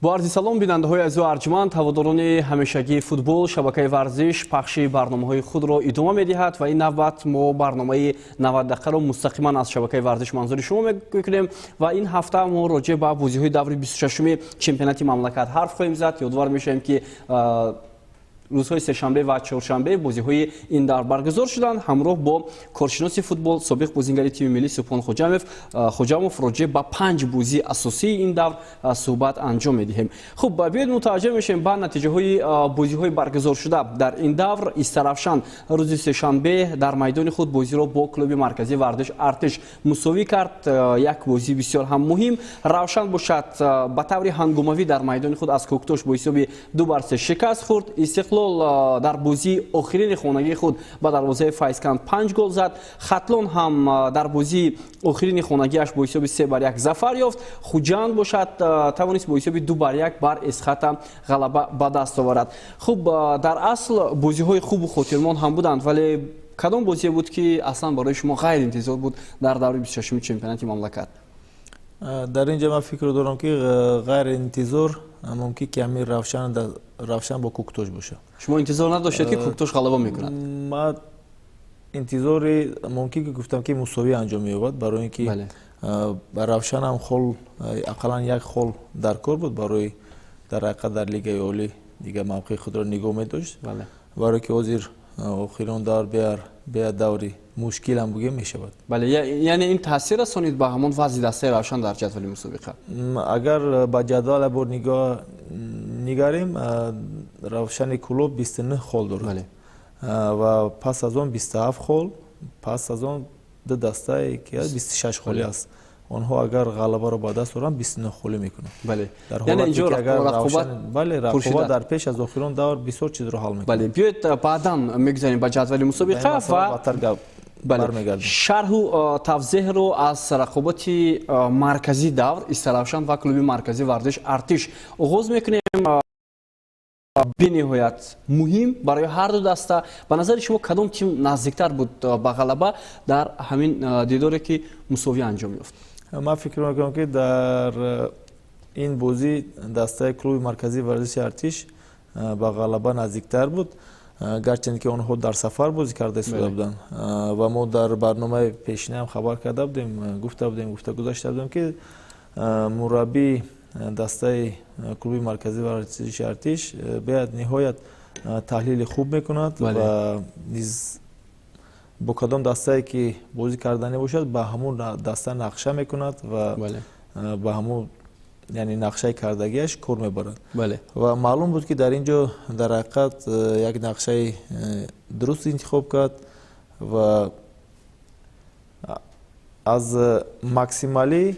با عرض سلام بیننده‌های عزیز و ارجمند، هواداران همیشگی فوتبال شبکه ورزش پخش برنامه‌های خود را ادامه می‌دهد و این نوبت ما برنامه 90 دقیقه را مستقیما از شبکه ورزش منظور شما می‌کنیم و این هفته ما راجع به بازی‌های دور 26 چمپیونات مملکت حرف خواهیم زد. یادآور می‌شیم که روزهای سه‌شنبه و چهارشنبه بازی‌های این دور برگزار شدند. همراه با کارشناس فوتبال سابق بازیگر تیم ملی سپاهان خوجامов راجع به 5 بازی اساسی این دور صحبت انجام می‌دهیم. خب بیاید متوجه می‌شیم به نتیجه‌های بازی‌های برگزار شده در این دور. استرافشان روز سه‌شنبه در میدان خود بازی را با کلوب مرکزی ورزش ارتش مساوی کرد. یک بازی بسیار هم مهم. روشن باشد به طور هنگاموی در میدان خود از کوکتاش با حساب 2-3 شکست خورد. استقلال در بازی آخرین خانگی خود به دروازه فایزکند 5 گل زد. ختلان هم در بازی آخرین خانگیش با حساب 3-1 ظفر یافت. خوجند باشد توانست با حساب 2-1 بر اسخط غلبه به دست آورد. خب در اصل بازی‌های خوب و خاطرمان هم بودند، ولی کدام بازی بود که اصلا برای شما غیر انتظار بود در دوره 26 چمپیونات مملکت؟ در اینجا من فکر دارم که غیر انتظار ممکن کمی روشن با کوکتاش باشه. شما انتظار نداشتید که کوکتاش غلبه میکند؟ من انتظار ممکن که گفتم که مساوی انجام می‌یابد، برای اینکه بر روشن هم خل اقلا یک خل در کار بود برای در حقیقت در لیگ عالی دیگه موقع خود را نگاه می‌داشت. برای که حاضر آخرین دور بیا دوری مشکل هم بگیم میشود. بله، یعنی این تاثیر رسانید به همون وضع دسته روشن در جدول مسابقه؟ اگر با جدول بر نگاه نگاریم روشن کلوب 29 خال دارد و پس از آن 27 خال، پس از آن دو دسته که 26 خالی است. آنها اگر غلبه را با دست آورند 29 خالی میکنند. بله، در حالی که اگر رقابت در پیش از آخرین دور بسیار چیز را حل میکنند. بله، بیاید بعداً میگذاریم به جدول مسابقه و شرح و توضیح رو از رقابت مرکزی دور استرافشان و کلوب مرکزی ورزش ارتش آغاز میکنیم. بنهایت مهم برای هر دو دسته به نظر شما کدام تیم نزدیکتر بود به غلبه در همین دیداری که مساوی انجام یافت؟ من فکر میکنم که در این بازی دسته کلوب مرکزی ورزش ارتش به غلبه نزدیکتر بود، گرچند که آنها در سفر بازی کرده شده بودند و ما در برنامه پیشینه هم خبر کرده بودیم، گفته گذاشته بودیم که مربی دسته کلوب مرکزی ورزش ارتش باید نهایت تحلیل خوب میکند و نیز با کدام دسته که بازی کردنی باشد به همون دسته نقشه میکند و به همون یعنی نقشه کردگیش کار میبرد. و معلوم بود که در اینجا در حقیقت یک نقشه درست انتخاب کرد و از ماکسیمالی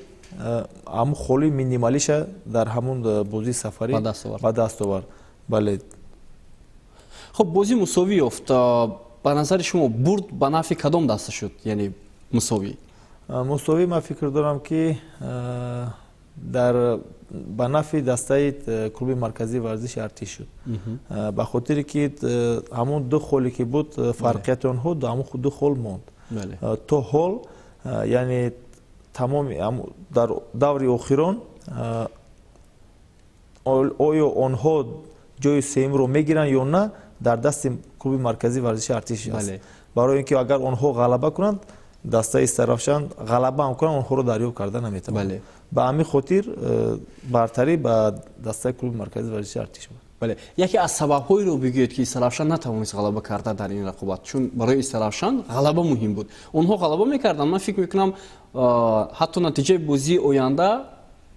هم خالی مینیمالیش در همون بازی سفری به دست آورد. بله. خب بازی مساوی یافت. به نظر شما برد به نفع کدام دسته شد؟ یعنی مساوی من فکر دارم که در به نفع دسته کلوب مرکزی ورزش ارتش شد، به خاطر که همون دو خالی که بود فرقیت آنها دو خال ماند. تو حال یعنی تمام در دور اخیران آیا آنها جای سوم رو میگیرن یا نه در دست کلوب مرکزی ورزش ارتش است. برای اینکه اگر آنها غلبه کنند دسته استرافشان غلبه هم کنند آنها رو دریافت کرده نمیتوانند. به همین خاطر برتری به دسته کلوب مرکزی ورزش ارتش بود. بله، یکی از سبب‌هایی رو بگویید که استرافشان نتوانست غلبه کرده در این رقابت، چون برای استرافشان غلبه مهم بود. اونها غلبه میکردن. من فکر میکنم حتی نتیجه بازی آینده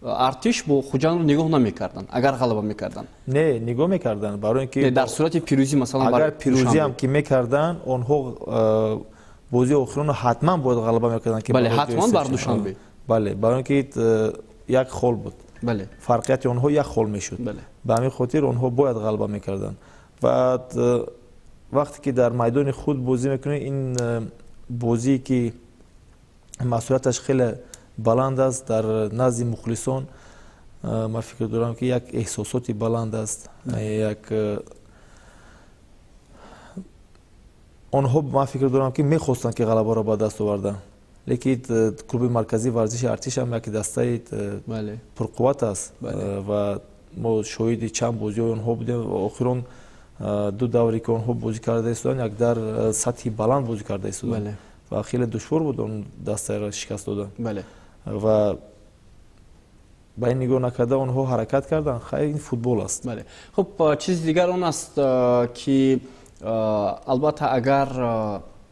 ارتش با خوجان رو نگاه نمیکردن اگر غلبه میکردن. نه، نگاه میکردن، برای اینکه در صورت پیروزی مثلا اگر پیروزی هم که میکردن آنها بازی آخرین حتما باید غلبه میکردن که بله حتما بر دوشنبه. بله، برای اینکه یک خال بود. بله، فرقیت آنها یک خال میشد. به همین خاطر آنها باید غلبه میکردن. و وقتی که در میدان خود بازی میکنه این بازی که مسئولیتش خیلی بلند است در نزد مخلصان، من فکر دارم که یک احساساتی بلند است. یک آنها من فکر دارم که میخواستن که غلبه را به دست آوردن، لیکن کلوب مرکزی ورزش ارتش هم یک دسته پرقوت است و мо шоҳиди чанд бозиҳои онҳо будем ва охирон ду давре ки онҳо бозӣ карда истоданд як дар сатҳи баланд бозӣ карда истоданд ва хеле душвор буд он дастаеро шикаст додан ва ба ин нигоҳ накарда онҳо ҳаракат карданд. хайр ин футбол аст. хуб чизи дигар он аст ки албатта агар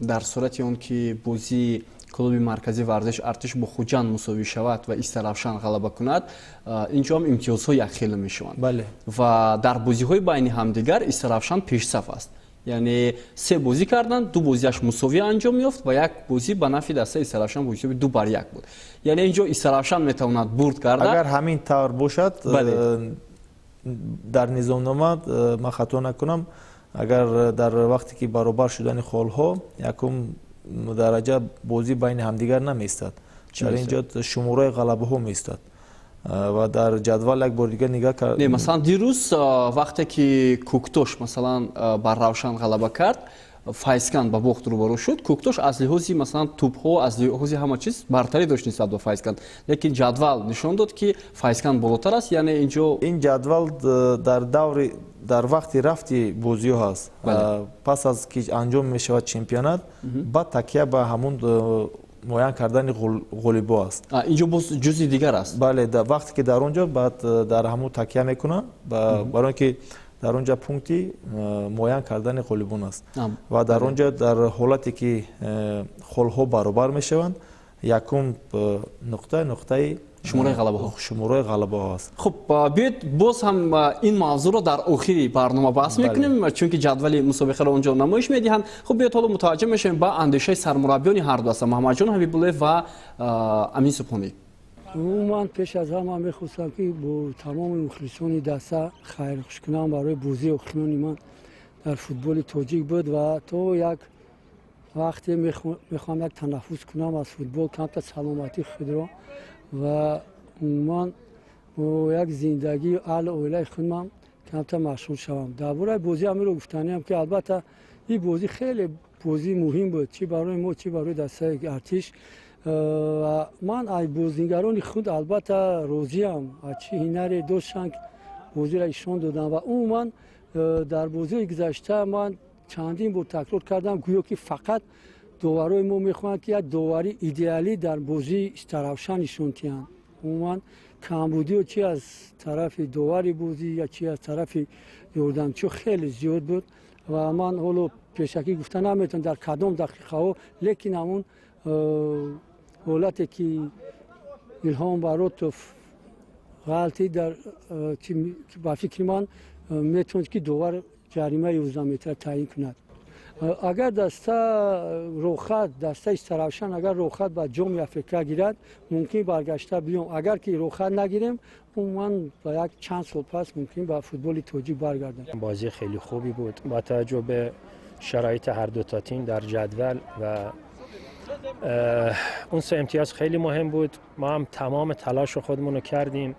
дар сурати он ки бозии клуби марказии варзиш артиш бо хуҷанд мусовӣ шавад ва Истаравшан ғалаба кунад, инҷо ҳам имтиёзҳо якхела мешаванд ва дар бозиҳои байни ҳамдигар Истаравшан пешсаф аст. яъне се бозӣ карданд, ду бозиаш мусовӣ анҷом ёфт ва як бозӣ ба нафи дастаи Истаравшан бо ҳисоби 2-1 буд. яъне инҷо Истаравшан метавонад бурд карда. агар ҳамин тавр бошад, дар низомнома ман хато накунам, агар дар вақте ки баробар шудани холҳо якум дараҷа бозӣ байни ҳамдигар намеистад, дар ин ҷоҳат шумораи ғалабаҳо меистад ва дар ҷадвал як бор дигар нигаҳ кард. Масалан дирӯз вақте ки Куктош масалан бар Равшан ғалаба кард, Файзкан ба бохт рӯбарӯ шуд, Куктош аз лиҳози масалан тӯбҳо, аз лиҳози ҳама чиз бартарӣ дошт нисбат ба Файзкан, лекин ҷадвал нишон дод ки Файзкан болотар аст. яъне инҷо ин ҷадвал дар вақти рафти бозиҳо ҳаст. пас аз ки анҷом мешавад чемпионат, баъд такя ба ҳамун муайян кардани ғолибо аст. инҷо боз ҷузъи дигар аст. бале, вақте ки дар он ҷо баъд дар ҳамун такя мекунанд, барои он ки дар он ҷо пункти муайян кардани ғолибон аст ва дар он ҷо дар ҳолате ки холҳо баробар мешаванд, якум нуқтаи шумораи ғалабаҳо аст. хуб биёед боз ҳам ин мавзӯъро дар охири барнома баҳс мекунем, чунки ҷадвали мусобиқаро онҷо намоиш медиҳанд. хуб биёед ҳоло мутаваҷҷеҳ мешавем ба андешаи сармураббиёни ҳар ду даста, Муҳаммадҷон Ҳабибуллоев ва Амин Субҳонӣ. ман пеш аз ҳама мехостам ки бо тамоми мухлисони даста хайрхуш кунам барои бозии охирони ман дар футболи тоҷик буд ва то як вақте мехоҳам як танаффус кунам аз футбол, камтар саломатии худро ва умуман бо як зиндагии аҳли оилаи худам камтар машғул шавам. дар бораи бозӣ ҳамиро гуфтаниам ки албатта ин бозӣ хеле бозии муҳим буд, чӣ барои мо, чӣ барои дастаи артиш. ман аз бозигарони худ албатта розиам, чӣ ҳунаре доштанд бозиро ишон додам ва умуман дар бозии гузашта ман чандин бор такрор кардам, гӯё ки фақат доварои мо мехоҳанд ки як довари идеалӣ дар бозии Истаравшан нишон диҳанд. умуман камбудиҳо чӣ аз тарафи довари бозӣ ё чӣ аз тарафи ёрдамчиҳо хеле зиёд буд ва ман ҳоло пешакӣ гуфта наметавонам дар кадом дақиқаҳо, лекин ҳамун ҳолате ки Илҳом Баротов ғалтӣ ба фикри ман метавонд ки довар ҷаримаи 11 метра таъин кунад. агар даста рохат, даста Истаравшан агар рохат ба ҷоми Африка гирад, мумкин баргашта биём. агар ки рохат нагирем, умуман ба як чанд сол пас мумкин ба футболи тоҷик баргардам. бозӣ хеле хубе буд با توجه به شرایط هر دو تا تیم در جدول و اون سه امتیاز خیلی مهم بود. ما هم تمام تلاش خودمون رو کردیم،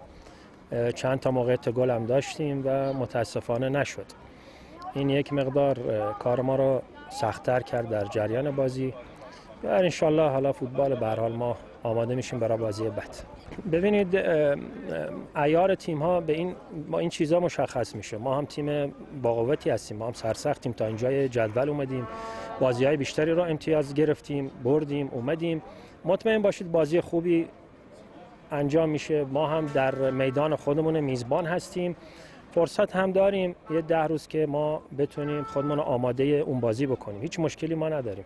چند تا موقعیت گل هم داشتیم و متاسفانه نشد. این یک مقدار کار ما رو سخت‌تر کرد در جریان بازی. و انشالله حالا فوتبال به هر حال ما آماده میشیم برای بازی بعد. ببینید عیار تیم ها با این چیزا مشخص میشه. ما هم تیم با قوتی هستیم، ما هم سرسختیم، تا اینجای جدول اومدیم، بازی‌های بیشتری رو امتیاز گرفتیم، بردیم، اومدیم. مطمئن باشید بازی خوبی انجام میشه. ما هم در میدان خودمون میزبان هستیم، فرصت هم داریم یه 10 روز که ما بتونیم خودمون آماده اون بازی بکنیم. هیچ مشکلی ما نداریم.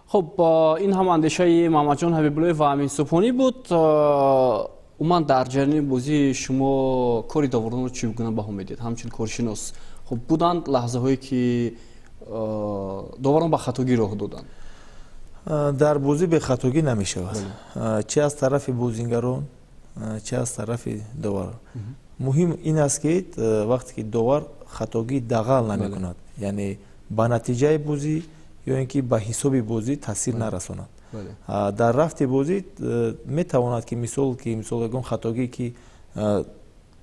خب این هم اندیشه محمدجان حبیب‌الله و امین سبحانی بود. عموما در جریان بازی شما کاری داوران رو چگونه بها میدید؟ همچنین کارشناس خب بودند لحظه هایی که داوران به خطاگی راه دادند. در بازی به خطاگی نمیشود، چه از طرف بازیگران چه از طرف داور. مهم این است که وقتی که داور خطاگی دغل نمیکند، یعنی با نتیجه بازی یا اینکه به حساب بازی تاثیر نرساند. در رفت بازی میتواند که مثال بگم خطاگی که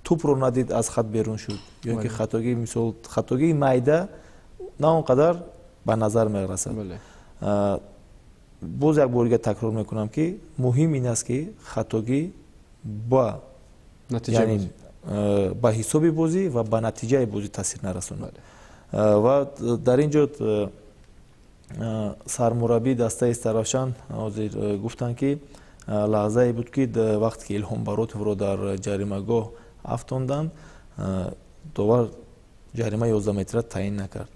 توپ رو ندید از خط بیرون شد یا اینکه خطاگی مثال خطاگی میده نه اونقدر به نظر میرسد. باز یک بار تکرار میکنم که مهم این است که خطاگی با یعنی ба ҳисоби бозӣ ва ба натиҷаи бозӣ таъсир нарасонад. Ва дар ин ҷо сармураббии дастаи Старовшан ҳозир гуфтанд ки лаҳзае буд ки вақте ки Илҳом Баротовро дар ҷаримагоҳ афтонданд, довар ҷарима 11 метра таъин накард.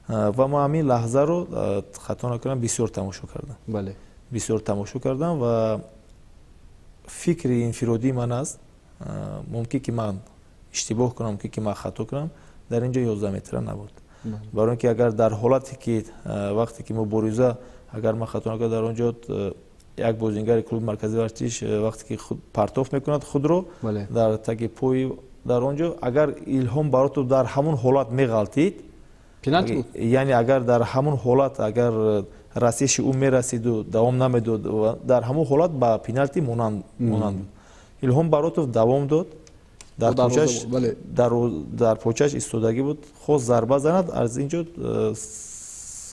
Ва мо ҳамин лаҳзаро хато накунам бисёр тамошо кардам. Бисёр тамошо кардам ва фикри инфиродии ман аст, мумкин ки ман иштибоҳ кунам, мумкин ки ман хато кунам, дар ин ҷо 11 метра набуд. Барои ин ки агар дар ҳолате ки вақте ки мубориза, агар ман хато накунам, дар он ҷо як бозингари клуби марказии вартиш вақте ки партофт мекунад худро дар таги пои дар он ҷо, агар Илҳом Баротов дар ҳамон ҳолат меғалтид, яъне агар дар ҳамон ҳолат агар расиши ӯ мерасиду давом намедод, дар ҳамон ҳолат ба пеналти монанд буд. Илҳом Баротов давом дод, дар почаш истодагӣ буд, хост зарба занад, аз ин ҷо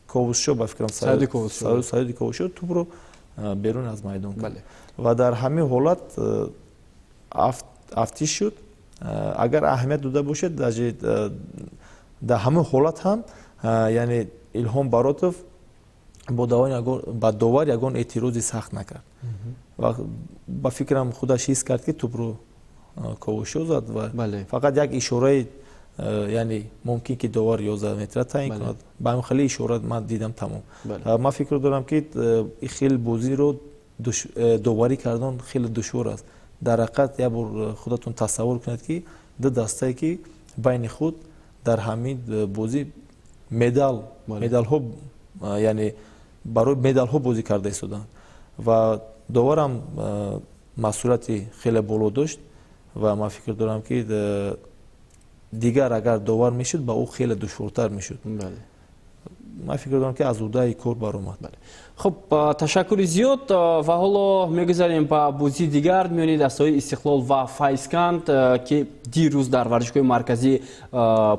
Ковусшо ба фикрам Саиди Ковусшо тӯбро берун аз майдон кард ва дар ҳамин ҳолат афтиш шуд. Агар аҳамият дода бошад, дар ҳамин ҳолат ҳам яъне Илҳом Баротов ба довар ягон эътирози сахт накард. Ба фикрам худаш ҳис кард ки тӯбро Ковушшо зад ва фақат як ишораи, яъне мумкин ки довар 11 метра таъин кунад, ба ҳамин хеле ишора ман дидам тамом. Ман фикр дорам ки хеле бозиро доварӣ кардан хеле душвор аст. Дар ҳақиқат як бор худатон тасаввур кунед ки ду дастае ки байни худ дар ҳамин бозӣ медалҳо, яъне барои медалҳо бозӣ карда истоданд ва доварам масъулияти хеле боло дошт ва ман фикр дорам ки дигар агар довар мешуд, ба ӯ хеле душвортар мешуд. Ман фикр дорам ки азудаи кор баромад. خب تشکر زیاد و حالا میگذاریم با بازی دیگر میان دستای استقلال و فیضکند که دیروز در ورزشگاه مرکزی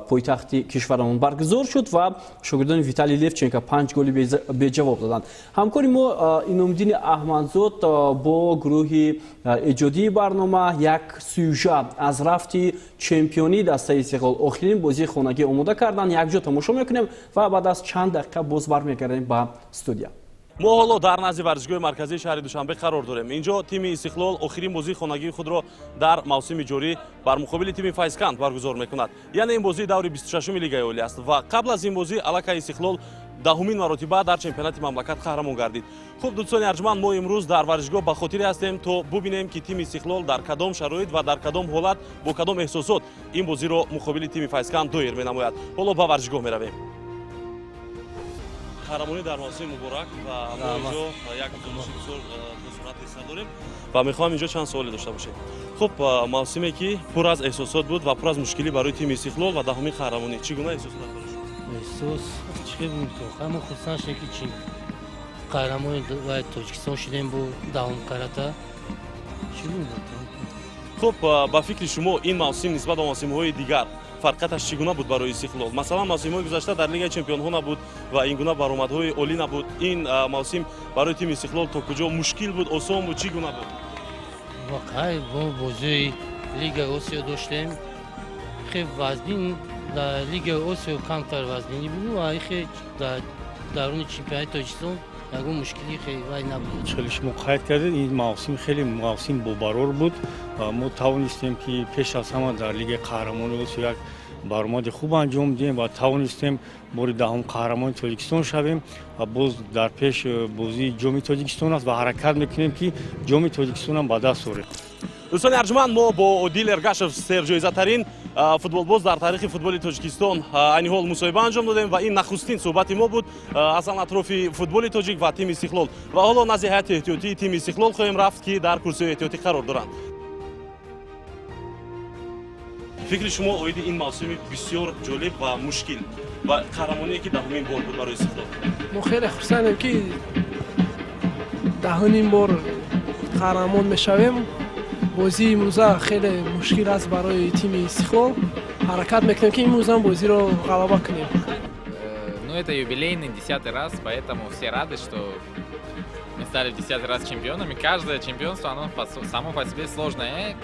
پایتخت کشورمون برگزار شد و شاگردان ویتالی لفچنکو 5 گل به جواب دادند. همکاری ما اینومدین احمدزاد با گروه ایجادی برنامه یک سوژه از رفتی چمپیونی دستای استقلال آخرین بازی خانگی آماده کردند. یک جا تماشا میکنیم و بعد از چند دقیقه باز برمیگردیم با استودیو. мо ҳоло дар назди варзишгоҳи марказии шаҳри душанбе қарор дорем. Инҷо тими Истиқлол охирин бозии хонагии худро дар мавсими ҷорӣ бар муқобили тими Файзканд баргузор мекунад. Яъне ин бозии даври 26-уми Лигаи Олӣ аст ва қабл аз ин бозӣ аллакай Истиқлол даҳумин маротиба дар чемпионати мамлакат қаҳрамон гардид. Хуб дӯстони арҷманд, мо имрӯз дар варзишгоҳ ба хотире ҳастем то бубинем ки тими Истиқлол дар кадом шароит ва дар кадом ҳолат бо кадом эҳсосот ин бозиро муқобили тими Файзканд доир менамояд. Ҳоло ба варзишгоҳ меравем. قهرمانی در موسم مبارک و ما اینجا یک افزایش بسیار بسرعت حس داریم و میخوام اینجا چند سوالی داشته باشیم. خب موسمی که پر از احساسات بود و پر از مشکلی برای تیم استقلال و دهمین قهرمانی چگونه احساسات داشت؟ احساس چی بود تو؟ همون خصوصا شکی چی قهرمانی و تاجیکستان شدیم با دهم قرارتا چی بود؟ خب با فکر شما این موسم نسبت به موسم‌های دیگر فرقتش چگونه بود برای استقلال؟ مثلا موسم‌های گذشته در لیگ چمپیون‌ها نبود و این گونه برآمدهای عالی نبود. این موسم برای تیم استقلال تا کجا مشکل بود، آسان بود، چگونه بود؟ واقعا با بازی لیگ آسیا داشتیم. خیلی وزنی در لیگ آسیا کمتر وزنی بود و خیلی درون چمپیونات تاجیکستان یکون مشکلی خیلی نبود. خیلی شما قید کردید این موسم خیلی موسم بابرار بود. ما توانستیم که پیش از همه در لیگ قهرمانی آسیا یک برآمد خوب انجام دهیم و توانستیم بار دهم قهرمان تاجیکستان شویم و باز در پیش بازی جام تاجیکستان است و حرکت میکنیم که جام تاجیکستان هم به دست آوریم. دوستان ارجمند، ما با عادل ارگاشов سرجایزه‌ترین فوتبالباز در تاریخ فوتبال تاجیکستان این حال مصاحبه انجام دادیم و این نخستین صحبت ما بود از اطراف فوتبال تاجیک و تیم استقلال و حالا نزد هیئت احتیاطی تیم استقلال خواهیم رفت که در کرسی احتیاطی قرار دارند. فکر شما اوید این موسم بسیار جالب و مشکل و قهرمانی که دهمین بار بود برای استقلال؟ ما خیلی خوشحالیم که دهمین بار قهرمان میشویم. بازی امروزه خیلی مشکل است برای تیم استقلال. حرکت میکنیم که امروز هم بازی رو غلبه کنیم. Ну, это юбилейный 10-й раз, поэтому все рады, что мы стали в 10-й раз чемпионами. Каждое чемпионство, оно само по себе сложное.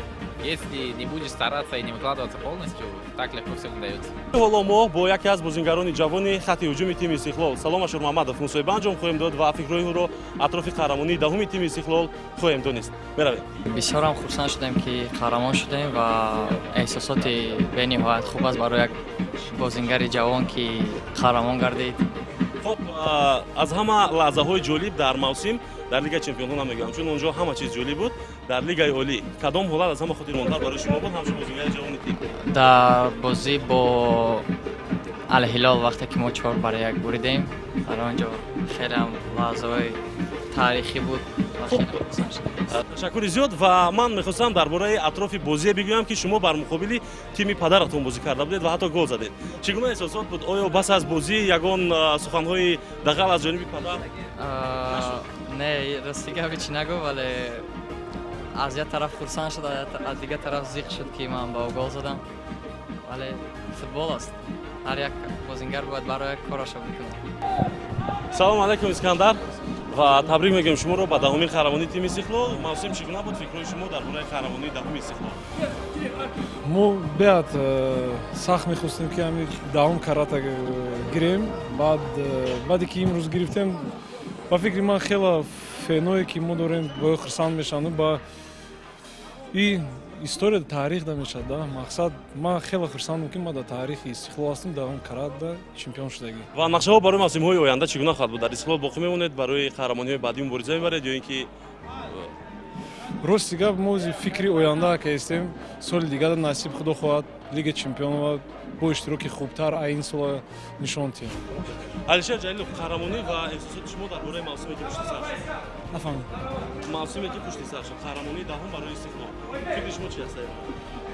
Если не будешь стараться и не выкладываться полностью, так легко все удается. ҳоло мо бо яке аз бозингарони ҷавони хатти ҳуҷуми тими истиқлол Салом Ашур Муҳаммадов мусоҳиба анҷом хоҳем дод ва фикрҳои ӯро атрофи қаҳрамонии даҳуми тими истиқлол хоҳем донист. Меравем. бисёрам хурсанд шудем ки қаҳрамон шудем ва эҳсосоти бениҳоят хуб аст барои як бозингари ҷавон ки қаҳрамон гардид. خب از همه لحظه های جالب در موسم در لیگ چمپیون‌ها نمیگم چون اونجا همه چیز جالب بود در لیگ عالی کدام حالت از همه خاطرماندتر برای شما بود همچون بازیگر جوان تیم дар бозӣ бо алҳилол вақте ки мо 4-1 буридем дар он ҷо хелеам лаҳзаҳои таърихӣ буд ва хеле хурсанд шудем. ташаккури зиёд ва ман мехостам дар бораи атрофи бозие бигӯям ки шумо бар муқобили тими падаратон бозӣ карда будед ва ҳатто гол задед. Чӣ гуна эҳсосот буд? Оё бас аз бозӣ ягон суханҳои дағал аз ҷониби падар? Не, расти габи чӣ нагӯ, вале аз як тараф хурсанд шуд, аз дигар тараф зиқ шуд ки ман ба ӯ гол задам. Вале футбол аст. ҳар як бозингар бояд барои як корашро бикунад. Салом алайкум Искандар ва табрик мегӯем шуморо ба даҳумин қаҳрамонии тими Истиқлол. Мавсим чӣ гуна буд фикрҳои шумо дар бораи қаҳрамонии даҳуми Истиқлол? мо беяд сахт мехостем ки ҳамин даҳум карата гирем. баъде ки имрӯз гирифтем ба фикри ман хела феное ки мо дорем бо хурсанд мешавем ба и история таърих да мешавад. Мақсад ман хела хурсандам ки ман дар таърихи Истиқлол ҳастам даҳум карата чемпион шудагӣ. ва нақшаҳо барои мавсимҳои оянда чӣ гуна хоҳад буд? Дар Истиқлол боқӣ мемонед барои қаҳрамониҳои баъдӣ мубориза мебаред ё ин ки рости гап мо фикри оянда ка ҳастем. соли дигар насиб худо хоҳад лига чемпионова бо иштироки хубтар ин сола нишон диҳем. Алишер Ҷалилов, қаҳрамонӣ ва эҳсосоти шумо дар бораи мавсиме ки пушти сар шуд? нафаҳмидам. мавсиме ки пушти сар шуд, қаҳрамонии даҳум барои Истиқлол. фикри шумо чӣ аст?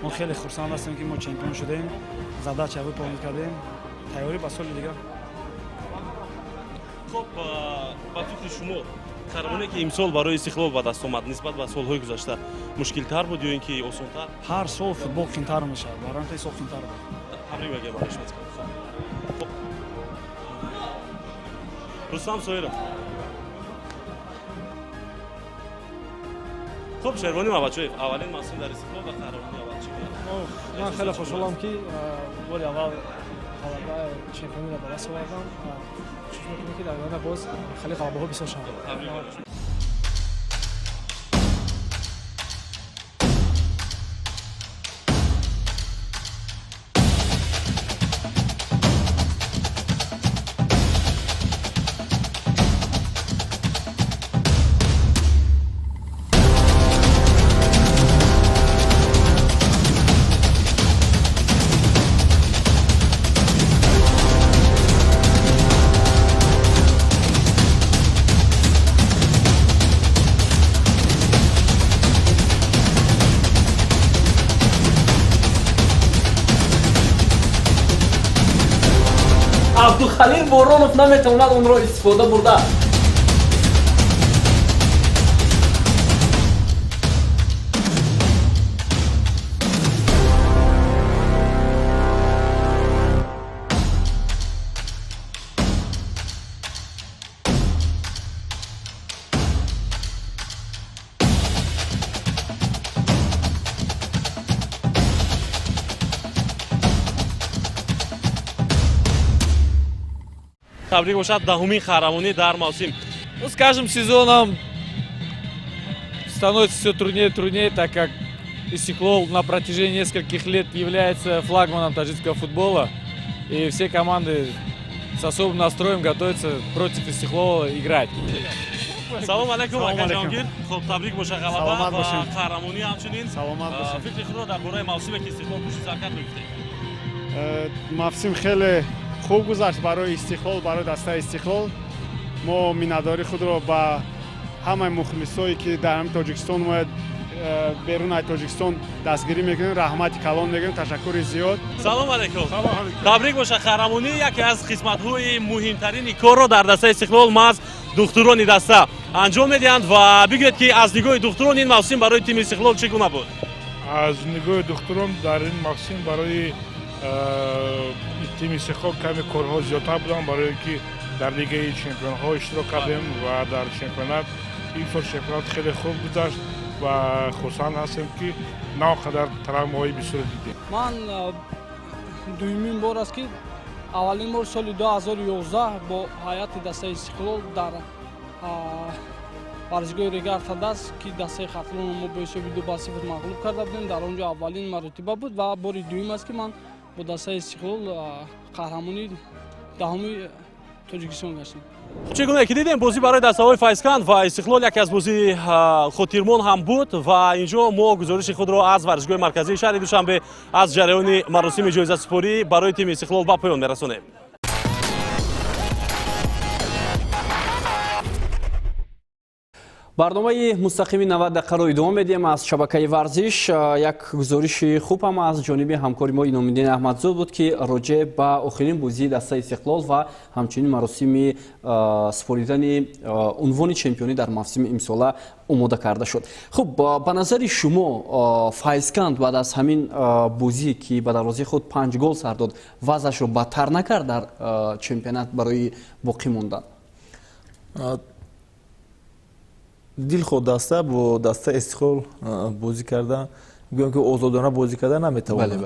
мо хеле хурсанд ҳастем ки мо чемпион шудем, задача выполнить кардем, тайёрӣ ба соли дигар. хуб ба фикри шумо қаҳрамоне ки имсол барои Истиқлол ба даст омад нисбат ба солҳои гузашта мушкилтар буд ё ин ки осонтар? ҳар сол футбол қийтар мешавад, барои сол қийтар буд. табрик мегӯям барои шумо. Рустам Соиров. хуб Шервони Мавачоев, аввалин мавсим дар Истиқлол ва қаҳрамонии аввал чӣ буд? ман хеле хушҳолам ки боли аввал ғалабаи чемпиониро ба даст овардам. чӯш мекунем ки дар оянда боз хеле ғалабаҳо бисёр шаванд. Абдухалил Боронов наметавонад онро истифода бурда. Табрик бошад даҳумин қаҳрамонӣ дар мавсим. Ну, с каждым сезоном становится все труднее и труднее, так как Истиклол на протяжении нескольких лет является флагманом таджикского футбола. И все команды с особым настроем готовятся против Истиклола играть. Салом алейкум, ака Ҷаҳонгир. Хуб, табрик боша ғалаба ва қаҳрамонӣ ҳамчунин. Саломат бошед. Фикри худро дар бораи мавсиме ки Истиқлол пушти сар кард мегуфтед? мавсим хеле хуб гузашт барои Истиқлол, барои дастаи Истиқлол. мо миннатдории худро ба ҳамаи мухлисое ки дар ҳамин Тоҷикистон ояд беруни Тоҷикистон дастгирӣ мекунем, раҳмати калон мегӯем, ташаккури зиёд. Салом алейкум. Табрик боша қаҳрамонӣ яке аз қисматҳои муҳимтарини корро дар дастаи Истиқлол маҳз духтурони даста анҷом медиҳанд ва бигӯед ки аз нигоҳи духтурон ин мавсим барои тими Истиқлол чӣ гуна буд? аз нигоҳи духтурон дар ин мавсим барои тими Истиқлол каме корҳо зиёдтар буданд, барое ки дар лигаи чемпионҳо иштирок кардем ва дар чемпионат ин сол чемпионат хеле хуб гузашт. ва хурсанд ҳастем ки навқадар травмаҳои бисёр дидем. ман дуюмин бор аст ки аввалин бор соли 2011 бо ҳайати дастаи Истиқлол дар варзишгоҳи Регартадаст ки дастаи Хатлон мо бо ҳисоби 2-0 мағлуб карда будем. Дар он ҷо аввалин маротиба буд ва бори дуюм аст ки ман бо дастаи Истиқлол қаҳрамони даҳуми Тоҷикистон гаштем. чӣ гуна ки дидем бозӣ барои дастаҳои Файзканд ва Истиқлол яке аз бозии хотирмон ҳам буд ва инҷо мо гузориши худро аз варзишгоҳи марказии шаҳри Душанбе аз ҷараёни маросими ҷоизасупорӣ барои тими Истиқлол ба поён мерасонем. барномаи мустақими 90 дақиқаро идома медиҳем аз шабакаи варзиш. як гузориши хуб ҳам аз ҷониби ҳамкори мо Иномиддин Аҳмадзод буд ки роҷеъ ба охирин бозии дастаи Истиқлол ва ҳамчунин маросими супоридани унвони чемпионӣ дар мавсими имсола омода карда шуд. хуб ба назари шумо Файзканд баъд аз ҳамин бозӣ ки ба дарвозаи худ 5 гол сар дод вазъашро бадтар накард дар чемпионат барои боқӣ мондан? дилхоҳ даста бо даста Истиқлол бозӣ кардан гӯям ки озодона бозӣ кардан наметавонад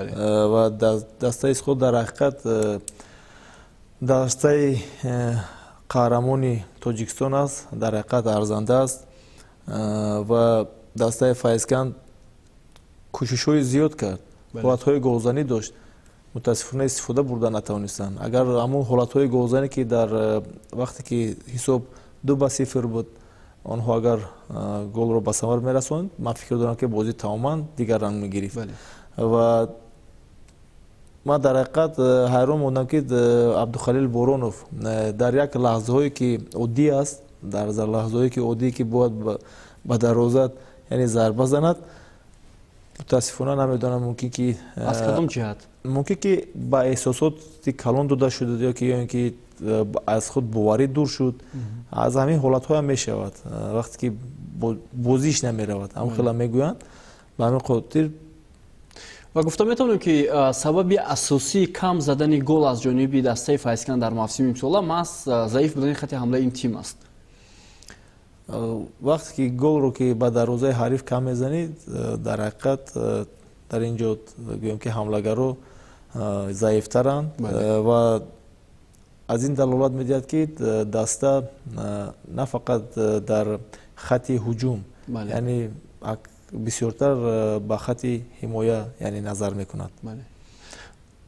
ва даста Истиқлол дар ҳақиқат дастаи қаҳрамони Тоҷикистон аст, дар ҳақиқат арзанда аст ва дастаи Файзканд кӯшишҳои зиёд кард, ҳолатҳои голзанӣ дошт, мутаассифона истифода бурда натавонистанд. агар ҳамон ҳолатҳои голзанӣ ки дар вақте ки ҳисоб 2-0 буд онҳо агар голро ба самар мерасонд, ман фикр дорам ки бозӣ тамоман дигар ранг мегирифт. ва ман дар ҳақиқат ҳайрон мондам ки Абдухалил Боронов дар як лаҳзаҳое ки оддӣ аст, дар лаҳзаҳое ки оддӣ ки бояд ба дарозат яъне зарба занад, мутаассифона намедонам мумкин ки аз кадом ҷиҳат мумкин ки ба эҳсосоти калон дода шуд ё ки аз худ боварӣ дур шуд. аз ҳамин ҳолатҳоям мешавад вақте ки бозиш намеравад, ҳам хела мегӯянд ба ҳамин хотир. ва гуфта метавонем ки сабаби асосии кам задани гол аз ҷониби дастаи Файзканд дар мавсими имсола маҳз заиф будани хати ҳамлаи ин тим аст. вақте ки голро ки ба дарвозаи ҳариф кам мезанӣ, дар ҳақиқат дар ин ҷо гӯем ки ҳамлагаро заифтаранд ва аз ин далолат медиҳад ки даста на фақат дар хати ҳуҷум, яъне бисёртар ба хати ҳимоя яъне назар мекунад.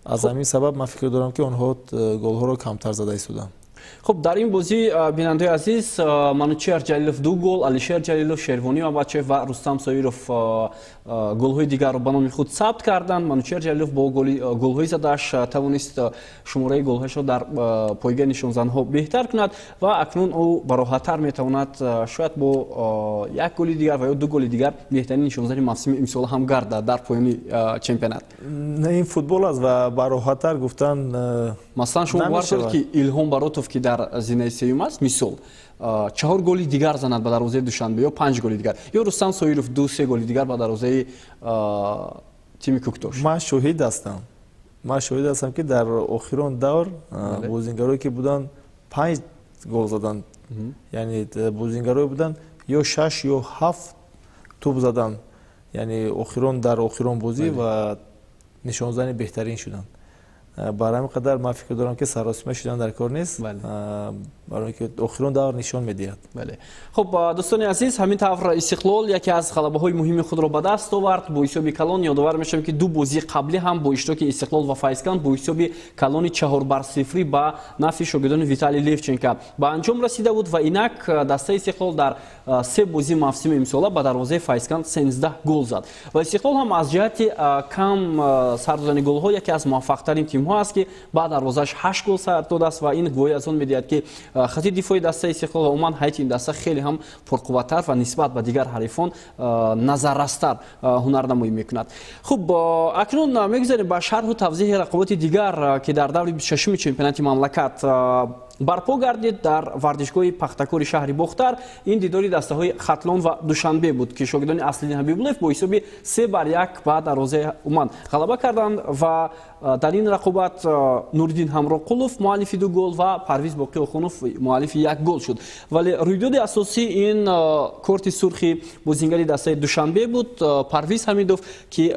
аз ҳамин сабаб ман фикр дорам ки онҳо голҳоро камтар зада истоданд. хуб дар ин бозӣ бинандаи азиз Манучер Ҷалилов 2 гол, Алишер Ҷалилов, Шервонӣ Мамадчев ва Рустам Соиров голҳои дигарро ба номи худ сабт карданд. Манучер Ҷалилов бо голҳои задааш тавонист шумораи голҳояшро дар пойгаи нишонзанҳо беҳтар кунад ва акнун ӯ бароҳаттар метавонад шояд бо як голи дигар ва ё 2 голи дигар беҳтарин нишонзани мавсими имсола ҳам гардад дар поёни чемпионат. ин футбол аст ва бароҳаттар гуфтан масалан шумо бовар кунед ки Илҳом Баротов ки дар зинаи сеюм аст мисол 4 голи дигар занад ба дарвозаи Душанбе ё 5 голи дигар ё Рустам Соиров 2-3 голи дигар ба дарвозаи тими Куктош. ман шоҳид ҳастам ки дар охирон давр бозингарое ки буданд 5 гол заданд, яъне бозингарое буданд ё 6 ё 7 тӯб заданд, яъне дар охирон бозӣ ва нишонзани беҳтарин шуданд. бар ҳамин қадар ман фикр дорам ки саросима шудан дар кор нест, барои ки охирон давр нишон медиҳад. хуб дӯстони азиз, ҳамин тавр Истиқлол яке аз ғалабаҳои муҳими худро ба даст овард бо ҳисоби калон. ёдовар мешавем ки 2 бозии қаблӣ ҳам бо иштироки Истиқлол ва Файзканд бо ҳисоби калони 4-0 ба нафъи шогирдони Виталий Левченко ба анҷом расида буд ва инак дастаи Истиқлол дар 3 бозии мавсими имсола ба дарвозаи Файзканд 13 гол зад ва Истиқлол ҳам аз ҷиҳати кам сар додани голҳо яке аз муваффақтарин тимҳо аст ки ба дарвозааш 8 гол сар додааст ва ин гӯё аз он медиҳад ки хати дифои дастаи Истиқлол ва умуман ҳайати ин даста хеле ҳам пурқувваттар ва нисбат ба дигар ҳарифон назаррастар ҳунарнамоӣ мекунад. хуб акнун мегузарем ба шарҳу тавзеҳи рақобати дигар ки дар даври 26-уми чемпионати мамлакат барпо гардид дар вардишгоҳи пахтакори шаҳри бохтар. ин дидори дастаҳои хатлон ва душанбе буд ки шогирдони Аслиддин Ҳабибуллоев бо ҳисоби 3-1 ба дарвозаи Уман ғалаба карданд ва дар ин рақобат Нуриддин Ҳамроқулов муаллифи 2 гол ва Парвиз Боқиохунов муаллифи 1 гол шуд. Вале рӯйдоди асосии ин корти сурхи бозингари дастаи душанбе буд. Парвиз Ҳамидов ки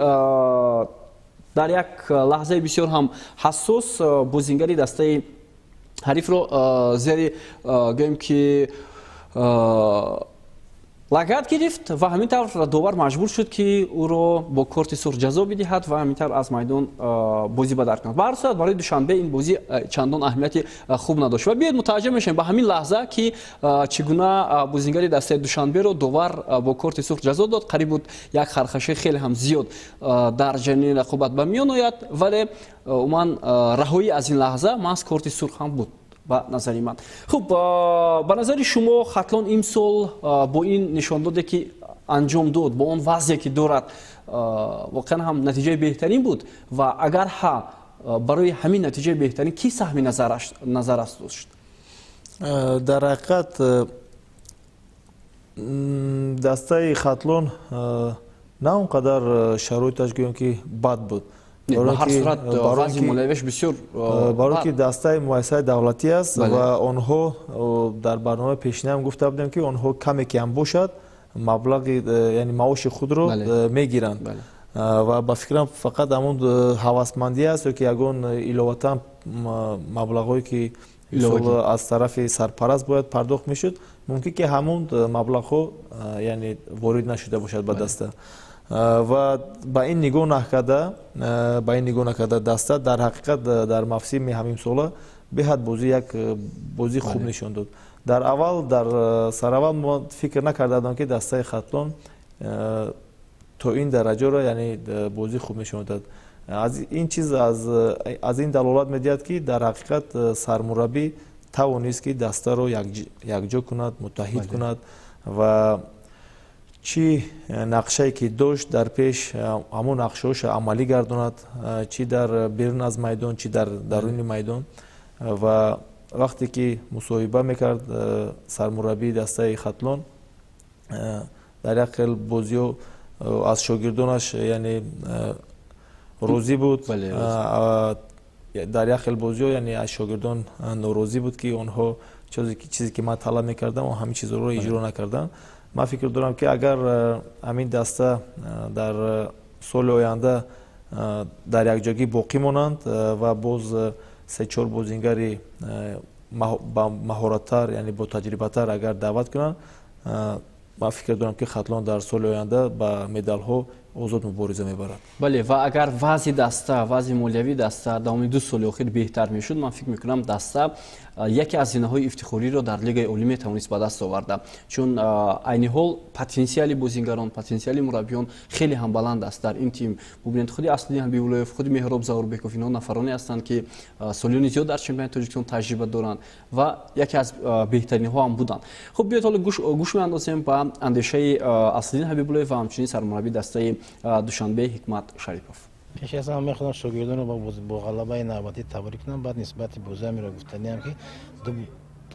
дар як лаҳзаи бисёр ҳам ҳассос бозингари дастаи ҳарифро зери гӯем ки лагат гирифт ва ҳамин тавр довар маҷбур шуд ки ӯро бо корти сурх ҷазо бидиҳад ва ҳамин тавр аз майдон бозӣ ба дар кунад. Ба ҳар сурат барои душанбе ин бозӣ чандон аҳамияти хуб надошт ва биёед мутаваҷҷеҳ мешавем ба ҳамин лаҳза ки чӣ гуна бозингари дастаи душанберо довар бо корти сурх ҷазо дод. қариб буд як хархашаи хеле ҳам зиёд дар ҷарёни рақобат ба миён ояд, вале уман раҳоӣ аз ин лаҳза маҳз корти сурх ҳам буд ба назари ман. Хуб, ба назари шумо Хатлон имсол бо ин нишондоде ки анҷом дод, бо он вазъе ки дорад, воқеан ҳам натиҷаи беҳтарин буд ва агар ҳа барои ҳамин натиҷаи беҳтарин ки саҳми назар аст дошт? дар ҳақиқат дастаи Хатлон на он қадар шароиташ гӯем ки бад буд. ба ҳар сурат вазъи молиявиаш бисёр барои ки дастаи муассисаи давлатӣ аст ва онҳо дар барномаи пешинаам гуфта будем ки онҳо каме ки ҳам бошад маблағи яъне маоши худро мегиранд ва ба фикрам фақат ҳамон ҳавасмандӣ аст ё ки ягон иловатан маблағҳое ки аз тарафи сарпараст бояд пардохт мешуд, мумкин ки ҳамон маблағҳо яъне ворид нашуда бошад ба даста. ва ба ин нигоҳ накарда даста дар ҳақиқат дар мавсими ҳамимсола беҳад як бозӣ хуб нишон дод. дар сараввал мо фикр накарда будем ки дастаи Хатлон то ин дараҷаро яъне бозӣ хуб нишон дод. ин чиз аз ин далолат медиҳад ки дар ҳақиқат сармураббӣ тавонист ки дастаро якҷо кунад, муттаҳид кунад ва чӣ нақшае ки дошт дар пеш ҳамон нақшаҳоро амалӣ гардонад, чӣ дар берун аз майдон, чӣ дар даруни майдон. ва вақте ки мусоҳиба мекард сармураббии дастаи Хатлон дар як хел бозиҳо аз шогирдонаш яъне розӣ буд, дар як хел бозиҳо яъне аз шогирдон норозӣ буд ки онҳо чизе ки ман талаб мекардам ҳамин чизҳоро иҷро накарданд. ман фикр дорам ки агар ҳамин даста дар соли оянда дар якҷогӣ боқӣ монанд ва боз 3-4 бозингари маҳораттар яъне бо таҷрибатар агар даъват кунанд, ман фикр дорам ки Хатлон дар соли оянда ба медалҳо озод мубориза мебарад. бале, ва агар вазъи даста, вазъи молиявии даста давоми 2 соли охир беҳтар мешуд, ман фикр мекунам даста яке аз зинаҳои ифтихориро дар лигаи олӣ метавонист ба даст оварда, чун айни ҳол потенсиали бозингарон, потенсиали мураббиён хеле ҳам баланд аст дар ин тим. бубинед худи Аслиддин Ҳабибуллоев, худи Меҳроб Заурбеков, инҳо нафароне ҳастанд ки солиёни зиёд дар чемпионати Тоҷикистон таҷриба доранд ва яке аз беҳтаринҳо ҳам буданд. хуб, биёед ҳоло гӯш меандозем ба андешаи Аслиддин Ҳабибуллоев ва ҳамчунин сармураббии дастаи Душанбе Ҳикмат Шарипов. пеш аз ҳама мехоҳам шогирдонро бо ғалабаи навбатӣ табрик кунам. баъд нисбати бозиамиро гуфтаниам ки ду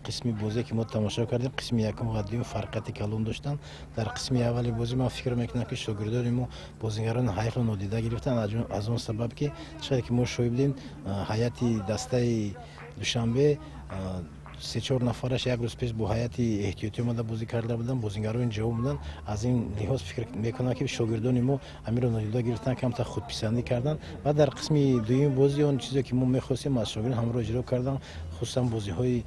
қисми бозие ки мо тамошо кардем, қисми якум ва дуюм фарқияти калон доштанд. дар қисми аввали бозӣ ман фикр мекунам ки шогирдони мо бозигарони ҳайқро нодида гирифтанд, аз он сабаб ки чиқадре ки мо шоҳид будем ҳайати дастаи Душанбе 3-4 нафараш як рӯз пеш бо ҳайати эҳтиётӣ омада бозӣ карда буданд, бозингарони ҷавон буданд. аз ин лиҳоз фикр мекунам ки шогирдони мо амиро нодида гирифтанд, камтар худписандӣ карданд ва дар қисми дуюми бозӣ он чизе ки мо мехостем аз шогирдон ҳамро иҷро карданд, хусусан бозиҳои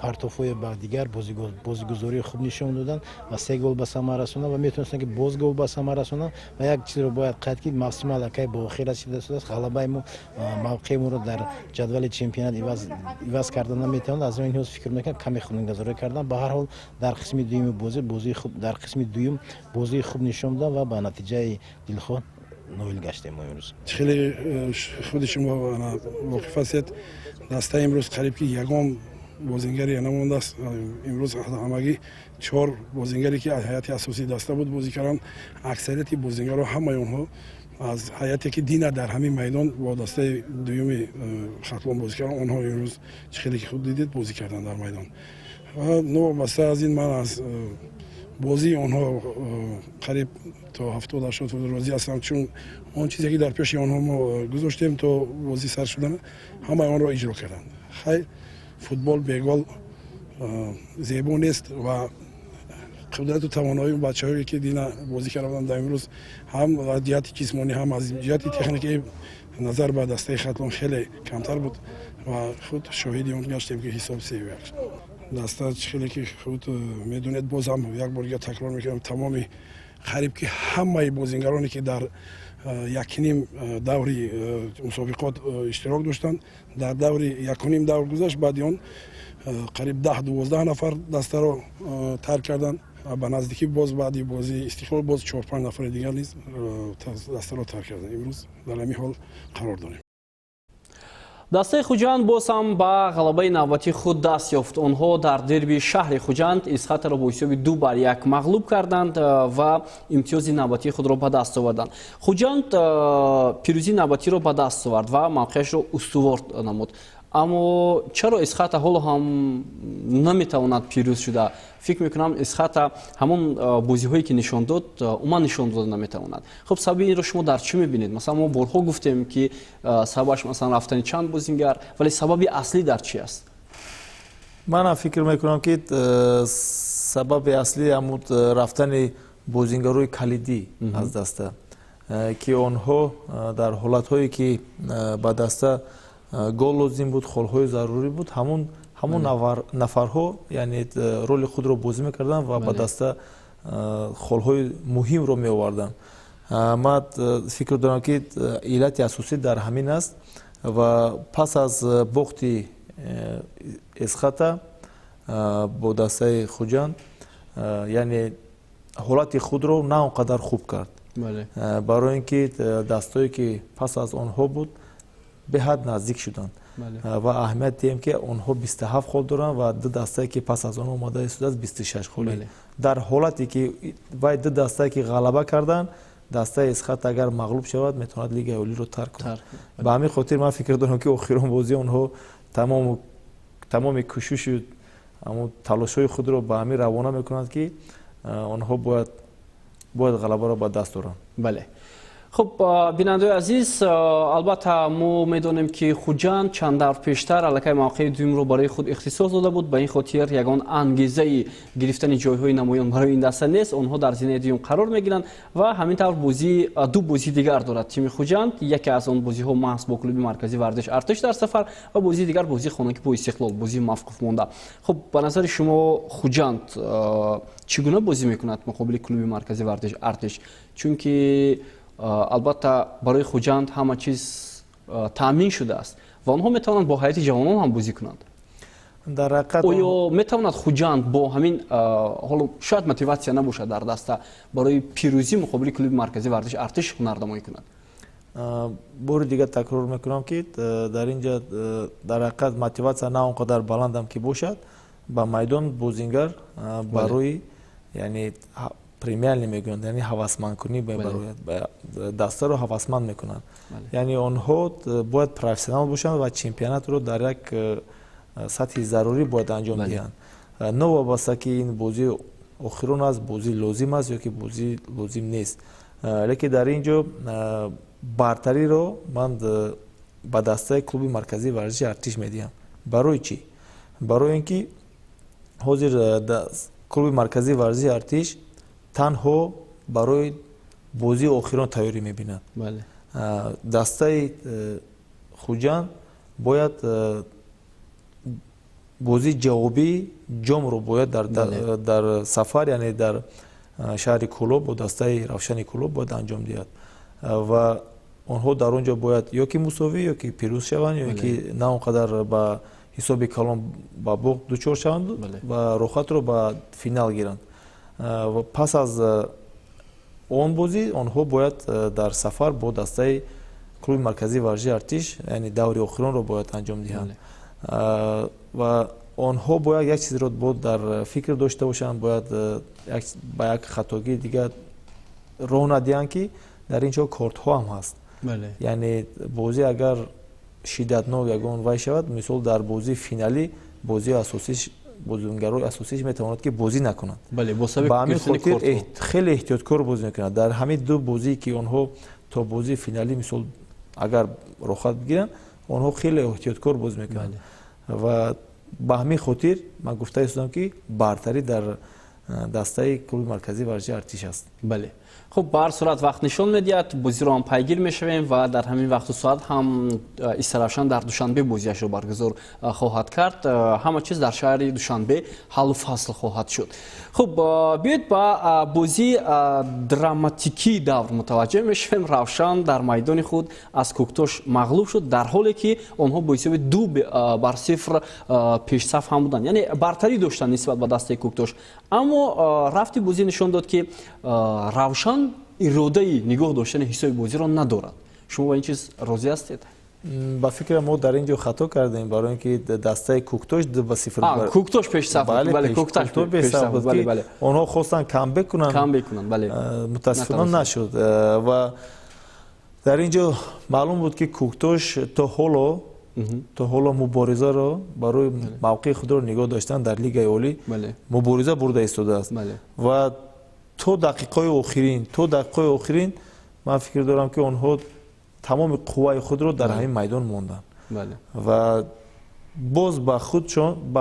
партофҳои ба дигар бозигузории хуб нишон доданд ва 3 гол ба самар расонанд ва метавонистанд ки боз гол ба самар расонанд. ва як чизро бояд қайд ки мавсим аллакай ба охир расида шудааст, ғалабаи мо мавқеи моро дар ҷадвали чемпионат иваз карда наметавонад. аз ин ҳоз фикр мекунам каме хунукгазорӣ кардан. ба ҳар ҳол дар қисми дуюми бозии хуб дар қисми дуюм бозии хуб нишон доданд ва ба натиҷаи дилхоҳ ноил гаштем мо имрӯз. хеле худи шумо воқиф ҳастед. даста имрӯз қариб ки ягон бозингаре намондааст. имрӯз ҳамагӣ 4 бозингаре ки аз ҳайати асосии даста буд бозӣ карданд. аксарияти бозингарҳо ҳамаи онҳо аз ҳайате ки дина дар ҳамин майдон бо дастаи дуюми хатлон бозӣ карданд. онҳо имрӯз чӣ хеле ки худ дидед бозӣ карданд дар майдон. новобаста аз ин ман аз бозии онҳо қариб то 70-80 розӣ ҳастам, чун он чизе ки дар пеши онҳо мо гузоштем то бозӣ сар шудан ҳамаи онро иҷро карданд. хай футбол бегол зебо нест ва қудрату тавоноии бачаҳое ки дина бозӣ карданд дар имрӯз ҳам аз ҷиҳати ҷисмонӣ ҳам аз ҷиҳати техникаи назар ба дастаи хатлон хеле камтар буд ва худ шоҳиди он гаштем ки ҳисоб 3-1 даста чӣ хеле ки худ медонед. боз ҳам як бор дига такрор мекунам, тамоми қариб ки ҳамаи бозингароне ки дар якним даври мусобиқот иштирок доштанд дар даври якним давр гузашт. баъди он қариб 10-12 нафар дастаро тарк карданд. ба наздикӣ боз баъди бозии Истиқлол боз 4-5 нафари дигар низ дастаро тарк карданд. имрӯз дар ҳамин ҳол қарор дорем. дастаи Хуҷанд боз ҳам ба ғалабаи навбатии худ даст ёфт. онҳо дар дерби шаҳри Хуҷанд Исхатаро бо ҳисоби 2-1 мағлуб карданд ва имтиёзи навбатии худро ба даст оварданд. Хуҷанд пирӯзии навбатиро ба даст овард ва мавқеашро устувор намуд. аммо чаро Исхата ҳоло ҳам наметавонад пирӯз шуда? фикр мекунам Исхата ҳамон бозиҳое ки нишон дод уман нишон дода наметавонад. хуб сабаби инро шумо дар чӣ мебинед? масалан мо борҳо гуфтем ки сабабаш масалан рафтани чанд бозингар, вале сабаби аслӣ дар чӣ аст? манам фикр мекунам ки сабаби аслӣ ҳамун рафтани бозингарои калидӣ аз даста ки онҳо дар ҳолатҳое ки ба даста гол лозим буд, холҳои зарурӣ буд, ҳамун нафарҳо яъне роли худро бозӣ мекарданд ва ба даста холҳои муҳимро меоварданд. ман фикр дорам ки иллати асосӣ дар ҳамин аст ва пас аз бохти Исхата бо дастаи Хуҷанд яъне ҳолати худро на он қадар хуб кард. барои ин ки дастое ки пас аз онҳо буд беҳад наздик шуданд ва аҳамият диҳем ки онҳо 27 хол доранд ва ду дастае ки пас аз он омада истодааст 26 холӣ. дар ҳолате ки вай ду дастае ки ғалаба карданд, дастаи Исхат агар мағлуб шавад метавонад лигаи олиро тарк кунад. ба ҳамин хотир ман фикр дорам ки охирон бозӣ онҳо тамоми кӯшишу талошҳои худро ба ҳамин равона мекунанд ки онҳо бояд ғалабаро ба даст оранд. бале хуб бинандаои азиз, албатта мо медонем ки Хуҷанд чанд давр пештар аллакай мавқеи дуюмро барои худ ихтисос дода буд. ба ин хотир ягон ангезаи гирифтани ҷойҳои намоён барои ин даста нест. онҳо дар зинаи дуюм қарор мегиранд ва ҳамин тавр ду бозии дигар дорад тими Хуҷанд. яке аз он бозиҳо маҳз бо клуби марказии варзиш Артиш дар сафар ва бозии дигар бозии хонагӣ бо Истиқлол, бозии мавқуф монда. хуб ба назари шумо Хуҷанд чӣ гуна бозӣ мекунад муқобили клуби марказии варзиш Артиш? чунки албатта барои Хуҷанд ҳама чиз таъмин шудааст ва онҳо метавонанд бо ҳайати ҷавонон ҳам бозӣ кунанд. дар ҳақиқат оё метавонад Хуҷанд бо ҳамин ҳоло шояд мотиватсия набошад дар даста барои пирӯзӣ муқобили клуби марказии варзиш Артиш ҳунарнамоӣ кунад? бори дигар такрор мекунам ки дар инҷа дар ҳақиқат мотиватсия на он қадар баландам ки бошад ба майдон бозингар барои яъне премиалӣ мегӯянд, яъне ҳавасмандкунӣ дастаро ҳавасманд мекунанд. яъне онҳо бояд профессионал бошанд ва чемпионатро дар як сатҳи зарурӣ бояд анҷом диҳанд. новобаста ки ин бозӣ охирон аст, бозӣ лозим аст ё ки бозӣ лозим нест. лекин дар ин ҷо бартариро ман ба дастаи клуби марказии варзиши Артиш медиҳам. барои чӣ? барои ин ки ҳозир клуби марказии варзиши Артиш танҳо барои бозии охирон тайёрӣ мебинад. дастаи Хуҷанд бояд бозии ҷавобии ҷомро бояд дар сафар яъне дар шаҳри Кӯлоб бо дастаи Равшани Кӯлоб бояд анҷом диҳад ва онҳо дар он ҷо бояд ё ки мусовӣ ё ки пирӯз шаванд ё ки на он қадар ба ҳисоби калон ба боғ дучор шаванд ва рохатро ба финал гиранд. пас аз он бозӣ онҳо бояд дар сафар бо дастаи клуби марказии варзиши Артиш яъне даври охиронро бояд анҷом диҳанд ва онҳо бояд як чизро дар фикр дошта бошанд, бояд ба як хатогии дигар роҳ надиҳанд ки дар инҷо кортҳо ҳам ҳаст. Яъне бозӣ агар шиддатнок ягон вай шавад, мисол дар бозии финалӣ бозии асосиш бозигарои асосиш метавонад ки бозӣ накунад. Ба ҳамин хотир хеле эҳтиёткор бозӣ мекунад. Дар ҳамин ду бозие ки онҳо то бозии финалӣ мисол агар рохат бигиранд, онҳо хеле эҳтиёткор бозӣ мекунанд. Ва ба ҳамин хотир ман гуфта истодам ки бартарӣ дар дастаи клуби марказии варзиши артиш аст. Бале. خب به هر صورت وقت نشان میدهد بازی رو هم پیگیر میشویم و در همین وقت و ساعت هم استرافشان در دوشنبه بازیش رو برگزار خواهد کرد. همه چیز در شهر دوشنبه حل و فصل خواهد شد. خب بیایید با بازی دراماتیکی دور متوجه میشویم. روشن در میدان خود از کوکتوش مغلوب شد در حالی که آنها با حساب 2-0 پیشصف هم بودند. یعنی برتری داشتن نسبت به دسته کوکتوش. اما رفتی بازی نشان داد که روشن اراده نگاه داشتن حساب بازی را ندارد. شما با این چیز راضی هستید؟ با فکر ما در اینجا خطا کردیم برای اینکه دسته کوکتوش 2-0 کوکتوش پیش صف بود. بله کوکتوش پیش صف بود. بله بله. آنها خواستن کامبک کنن. بله. متاسفانه نشد و در اینجا معلوم بود که کوکتوش تا حالا مبارزه را برای موقع خود را نگاه داشتن در لیگ عالی مبارزه برده ایستاده است. و تو دقیقه آخرین من فکر دارم که آنها تمام قوای خود را در همین میدان ماندن و باز با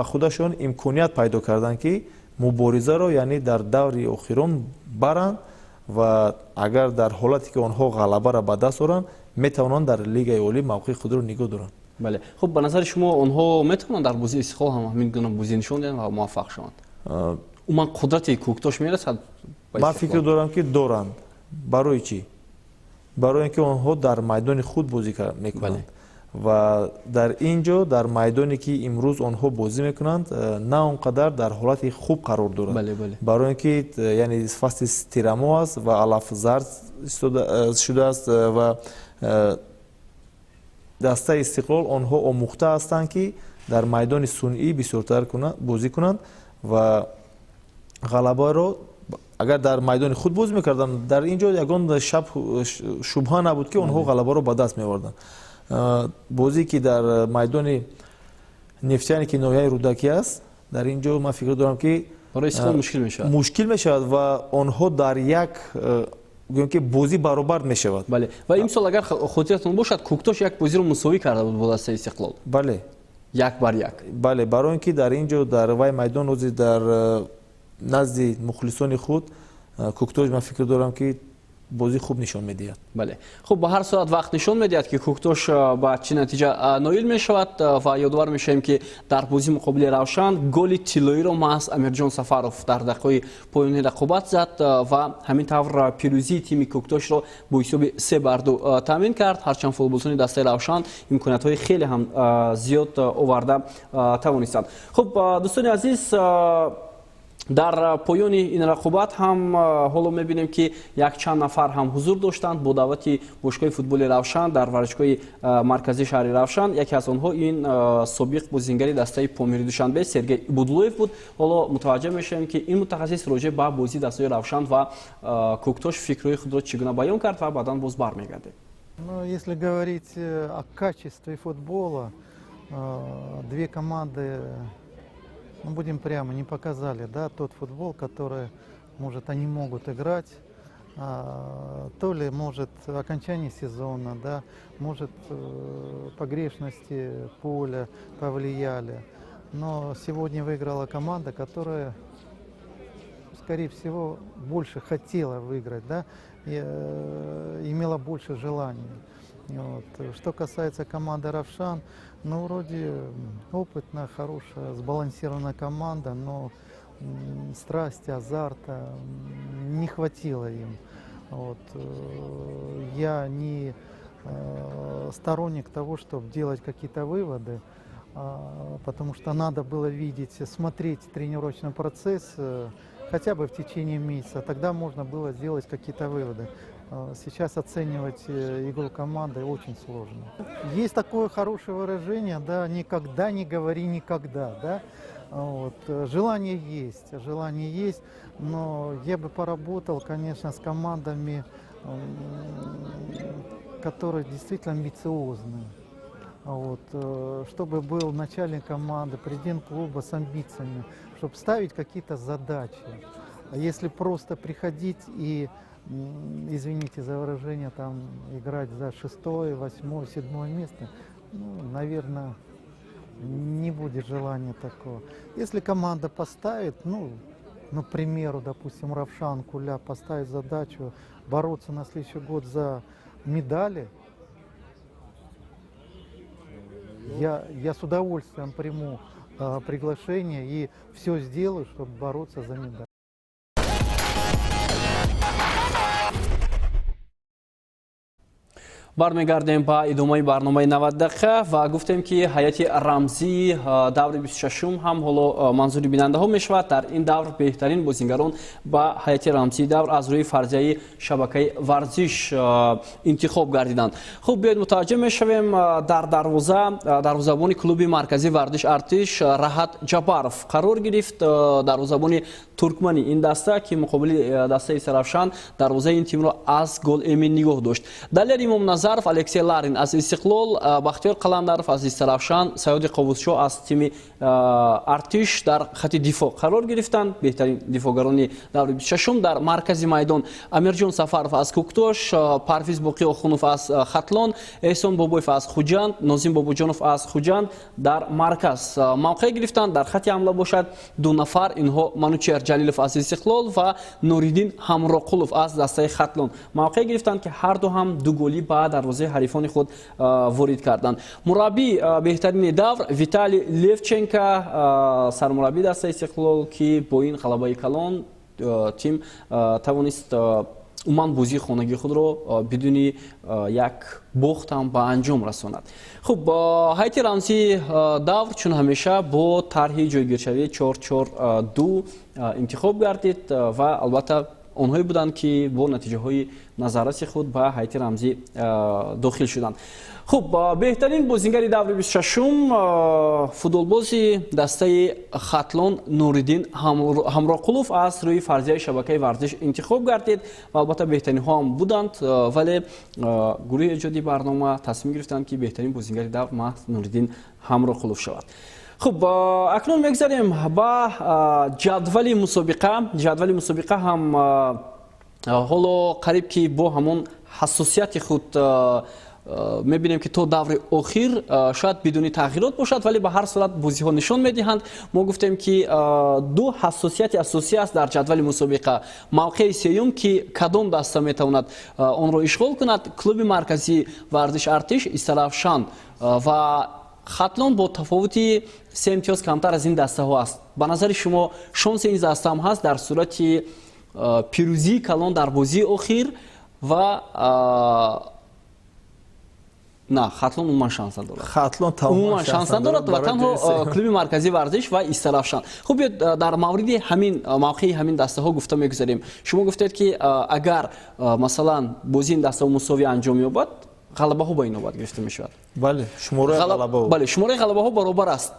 خودشان امکانیت پیدا کردن که مبارزه را یعنی در دور آخرین برند و اگر در حالتی که آنها غلبه را به دست آورند میتوانند در لیگ عالی موقع خود را نگاه دارند. بله. خب به نظر شما آنها میتوانند در بازی استقلال هم همین گونه بازی نشون دهند و موفق شوند؟ اون قدرت کوکتوش میرسد؟ من فکر دارم که دارند. برای چی؟ برای اینکه آنها در میدان خود بازی میکنند و در اینجا در میدانی که امروز آنها بازی میکنند نه اونقدر در حالت خوب قرار دارند. برای اینکه یعنی فصل استراحت است و علف زرد شده است و دسته استقلال آنها آموخته هستند که در میدان صنعی بسیارتر بازی کنند و غلبه را اگر در میدان خود بازی میکردن در اینجا یگان شبهه نبود که آنها غلبه را به دست میآوردند. بازی که در میدان نفتیانی که ناحیه رودکی است در اینجا من فکر دارم که برای استقلال مشکل میشود و آنها در یک که بازی برابر میشود. بله. و امسال اگر خاطرتون باشد کوکتوش یک بازی رو مساوی کرده بود با دسته استقلال. بله. 1-1. بله. برای اینکه در اینجا در وای میدان روزی در نزد مخلصان خود کوکتوش من فکر دارم که بازی خوب نشان میدهد. بله. خب به هر صورت وقت نشان میدهد که کوکتوش با چه نتیجه نایل میشود و یادآور میشیم که در بازی مقابل روشن گل طلایی را محض امیرجان سفروف در دقیقه پایانی رقابت زد و همین طور پیروزی تیم کوکتوش را با حساب 3-2 تامین کرد. هرچند فوتبالسازان دسته روشن امکانات های خیلی هم زیاد آورده توانستند. خب دوستان عزیز در پایان این رقابت هم حالا میبینیم که یک چند نفر هم حضور داشتند با دعوت باشگاه فوتبال روشن در ورزشگاه مرکزی شهر روشن. یکی از آنها این سابق بازیگر دسته پامیری دوشنبه سرگئی بودلویف بود. حالا متوجه میشیم که این متخصص راجع به بازی دسته روشن و کوکتوش فکرهای خود را چگونه بیان کرد و بعداً باز برمیگرده. Если говорить о качестве футбола, две команды, будем прямо, не показали, да, тот футбол, который, может, они могут играть, то ли, может, окончание сезона, да, может, погрешности поля повлияли. Но сегодня выиграла команда, которая, скорее всего, больше хотела выиграть, да, и имела больше желания. Вот. Что касается команды «Равшан», ну, вроде опытная, хорошая, сбалансированная команда, но страсти, азарта не хватило им. Вот. Я не сторонник того, чтобы делать какие-то выводы, потому что надо было видеть, смотреть тренировочный процесс хотя бы в течение месяца, тогда можно было сделать какие-то выводы. Сейчас оценивать игру команды очень сложно. Есть такое хорошее выражение, да, никогда не говори никогда, да. Вот. Желание есть, но я бы поработал, конечно, с командами который действительно амбициозный. Вот, чтобы был начальник команды, президент клуба с амбициями, чтобы ставить какие-то задачи. А если просто приходить и, извините за выражение, там, играть за 6-е, 8-е, 7-е место, ну, наверное, не будет желания такого. Если команда поставит, ну, к примеру, допустим, Равшан Куля поставит задачу бороться на следующий год за медали, я с удовольствием приму приглашение и все сделаю, чтобы бороться за медаль. бармегардем ба идомаи барномаи 90 дақиқа ва гуфтем ки ҳайати рамзии даври 26-ум ҳам ҳоло манзури бинандаҳо мешавад. Дар ин давр беҳтарин бозингарон ба ҳайати рамзии давр аз рӯи фарзияи шабакаи варзиш интихоб гардиданд. Хуб, биёед мутаваҷҷеҳ мешавем дар дарвозабони клуби марказии вардиш артиш Раҳат Ҷабаров қарор гирифт. Дарвозабони туркмани ин даста ки муқобили дастаи Саравшан дарвозаи ин тимро аз гол эмин нигоҳ дошт. Далер Имом Назаров, Алексей Ларин аз Истиқлол, Бахтиёр Қаландаров аз Саравшан, Саёди Қовусшо аз тими артиш дар хати дифо қарор гирифтанд. Беҳтарин дифогарони даври 26-ум. Дар маркази майдон Амирҷон Сафаров аз Куктош, Парвиз Боқӣ Охунов аз Хатлон, Эҳсон Бобоев аз Хуҷанд, Нозим Бобуҷонов аз Хуҷанд дар марказ мавқеъ гирифтанд. Дар хати ҳамла бошад ду нафар, инҳо Манучер Ҷалилов аз Истиқлол ва Нуриддин Ҳамроқулов аз дастаи Хатлон мавқеъ гирифтанд ки ҳарду ҳам ду голи ба дарвозаи ҳарифони худ ворид карданд. Мураббии беҳтарини давр Виталий Левченко, сармураббии дастаи Истиқлол ки бо ин ғалабаи калон тим тавонист умуман бозии хонагии худро бидуни як бохтам ба анҷом расонад. Хуб, ҳайати рамзии давр чун ҳамеша бо тарҳи ҷойгиршавии 4-4-2 интихоб гардид ва албатта онҳое буданд ки бо натиҷаҳои назарраси худ ба ҳайати рамзӣ дохил шуданд. Хуб, беҳтарин бозингари даври 26-ум футболбози дастаи Хатлон Нуриддин Ҳамроқулов аз рӯи фарзияи шабакаи варзиш интихоб гардид ва албатта беҳтаринҳо ҳам буданд, вале гурӯҳи эҷоди барнома тасмим гирифтанд ки беҳтарин бозингари давр маҳз Нуриддин Ҳамроқулов шавад. Хуб, акнун мегзарем ба ҷадвали мусобиқа. Ҷадвали мусобиқа ҳам ҳоло қариб ки бо ҳамон ҳассосияти худ мебинем ки то даври охир шояд бидуни тағйирот бошад, вале ба ҳар сурат бозиҳо нишон медиҳанд. Мо гуфтем ки ду ҳассосияти асосӣ аст дар ҷадвали мусобиқа. Мавқеи сеюм ки кадом даста метавонад онро ишғол кунад. Клуби марказии варзиш артиш Истаравшан ва Хатлон бо тафовути 3 имтиёз камтар аз ин дастаҳо аст. Ба назари шумо шонси ин даста ҳам ҳаст дар сурати пирӯзии калон дар бозии охир ва на Хатлон умуман шанс надорад. Хатлон умуман шанс надорад ва танҳо клуби марказии варзиш ва Истаравшан. Хуб, дар мавриди ҳамин мавқеи ҳамин дастаҳо гуфта мегузарем. Шумо гуфтед ки агар масалан бозии ин дастаҳо мусови анҷом ёбад, ғалабаҳо ба инобат гирифта мешавад. Бале, шумораи ғалабаҳо. Бале, шумораи ғалабаҳо баробар аст.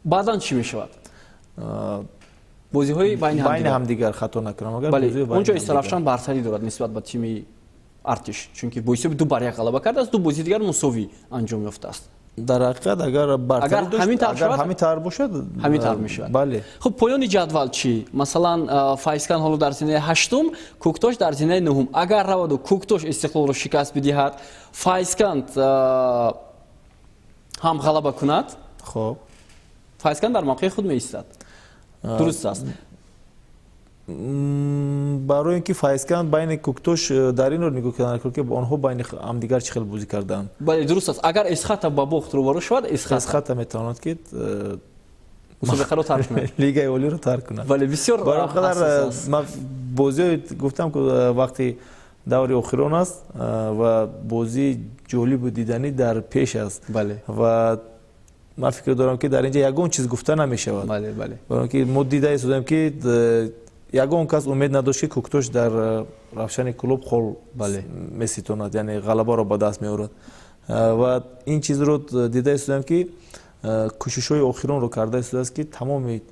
Баъдан чӣ мешавад? Бозиҳои байни ҳамдигар хато накунам. Бале, онҷо Истаравшан бартарӣ дорад нисбат ба тими артиш, чунки бо ҳисоби 2-1 ғалаба кардааст, ду бозии дигар мусови анҷом ёфтааст. дар ҳақиқат агар бартарӣ дошт, агар ҳамин тавр бошад, ҳамин тавр мешавад. Бале. Хуб, поёни ҷадвал чӣ? Масалан, Фаизкан ҳоло дар зинаи 8-ум, Куктош дар зинаи 9-ум. Агар раваду Куктош Истиқлолро шикаст бидиҳад, Фаизкан ҳам ғалаба кунад, хоб, Фаизкан дар мавқеи худ меистад. Дуруст аст. барои ин ки Фаизкан байни Куктош дар инро нигоҳ кардан ки онҳо байни ҳамдигар чӣ хел бозӣ карданд. Бале, дуруст аст. Агар Эсхата ба бохт рӯбарӯ шавад, Эсхата метавонад ки мусобиқаро тарк кунад. Лигаи олиро тарк кунад. Бале, бисёр бароқадар ман бозиҳои гуфтам ки вақти даври охирон аст ва бозии ҷолибу диданӣ дар пеш аст. Бале. Ва ман фикр дорам ки дар инҷа ягон чиз гуфта намешавад. Бале, бале. Барои ки мо дида истодем ки ягон кас умед надошт ки Куктош дар равшани клуб хол меситонад, яъне ғалабаро ба даст меорад. Ва ин чизро дида истодем ки кӯшишҳои охиронро карда истодааст ки тамоми